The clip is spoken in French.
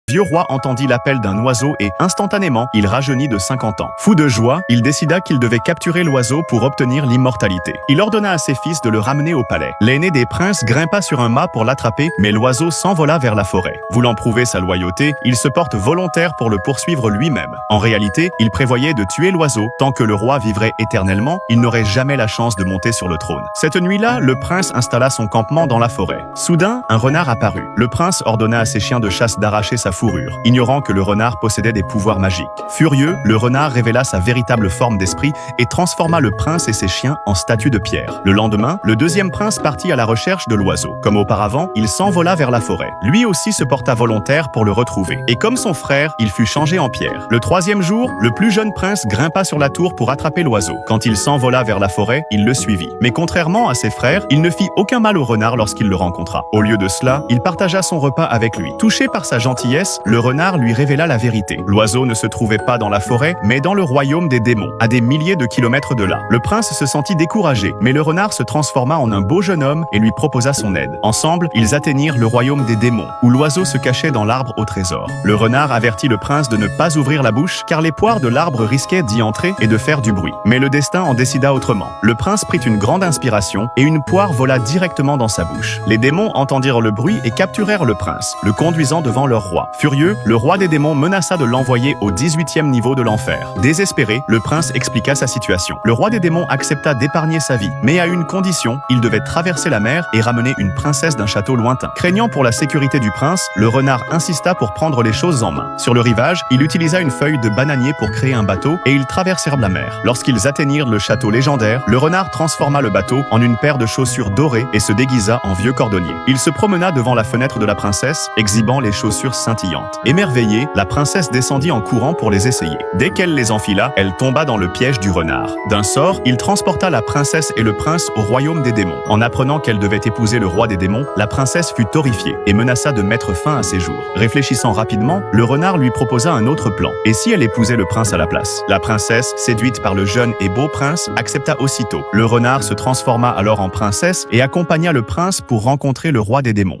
Le vieux roi entendit l'appel d'un oiseau et, instantanément, il rajeunit de 50 ans. Fou de joie, il décida qu'il devait capturer l'oiseau pour obtenir l'immortalité. Il ordonna à ses fils de le ramener au palais. L'aîné des princes grimpa sur un mât pour l'attraper, mais l'oiseau s'envola vers la forêt. Voulant prouver sa loyauté, il se porte volontaire pour le poursuivre lui-même. En réalité, il prévoyait de tuer l'oiseau. Tant que le roi vivrait éternellement, il n'aurait jamais la chance de monter sur le trône. Cette nuit-là, le prince installa son campement dans la forêt. Soudain, un renard apparut. Le prince ordonna à ses chiens de chasse d'arracher sa fourrure, ignorant que le renard possédait des pouvoirs magiques. Furieux, le renard révéla sa véritable forme d'esprit et transforma le prince et ses chiens en statues de pierre. Le lendemain, le deuxième prince partit à la recherche de l'oiseau. Comme auparavant, il s'envola vers la forêt. Lui aussi se porta volontaire pour le retrouver. Et comme son frère, il fut changé en pierre. Le troisième jour, le plus jeune prince grimpa sur la tour pour attraper l'oiseau. Quand il s'envola vers la forêt, il le suivit. Mais contrairement à ses frères, il ne fit aucun mal au renard lorsqu'il le rencontra. Au lieu de cela, il partagea son repas avec lui. Touché par sa gentillesse, le renard lui révéla la vérité. L'oiseau ne se trouvait pas dans la forêt, mais dans le royaume des démons, à des milliers de kilomètres de là. Le prince se sentit découragé, mais le renard se transforma en un beau jeune homme et lui proposa son aide. Ensemble, ils atteignirent le royaume des démons, où l'oiseau se cachait dans l'arbre au trésor. Le renard avertit le prince de ne pas ouvrir la bouche, car les poires de l'arbre risquaient d'y entrer et de faire du bruit. Mais le destin en décida autrement. Le prince prit une grande inspiration et une poire vola directement dans sa bouche. Les démons entendirent le bruit et capturèrent le prince, le conduisant devant leur roi. Furieux, le roi des démons menaça de l'envoyer au 18e niveau de l'enfer. Désespéré, le prince expliqua sa situation. Le roi des démons accepta d'épargner sa vie, mais à une condition, il devait traverser la mer et ramener une princesse d'un château lointain. Craignant pour la sécurité du prince, le renard insista pour prendre les choses en main. Sur le rivage, il utilisa une feuille de bananier pour créer un bateau et ils traversèrent la mer. Lorsqu'ils atteignirent le château légendaire, le renard transforma le bateau en une paire de chaussures dorées et se déguisa en vieux cordonnier. Il se promena devant la fenêtre de la princesse, exhibant les chaussures scintillantes. Émerveillée, la princesse descendit en courant pour les essayer. Dès qu'elle les enfila, elle tomba dans le piège du renard. D'un sort, il transporta la princesse et le prince au royaume des démons. En apprenant qu'elle devait épouser le roi des démons, la princesse fut horrifiée et menaça de mettre fin à ses jours. Réfléchissant rapidement, le renard lui proposa un autre plan. Et si elle épousait le prince à la place? La princesse, séduite par le jeune et beau prince, accepta aussitôt. Le renard se transforma alors en princesse et accompagna le prince pour rencontrer le roi des démons.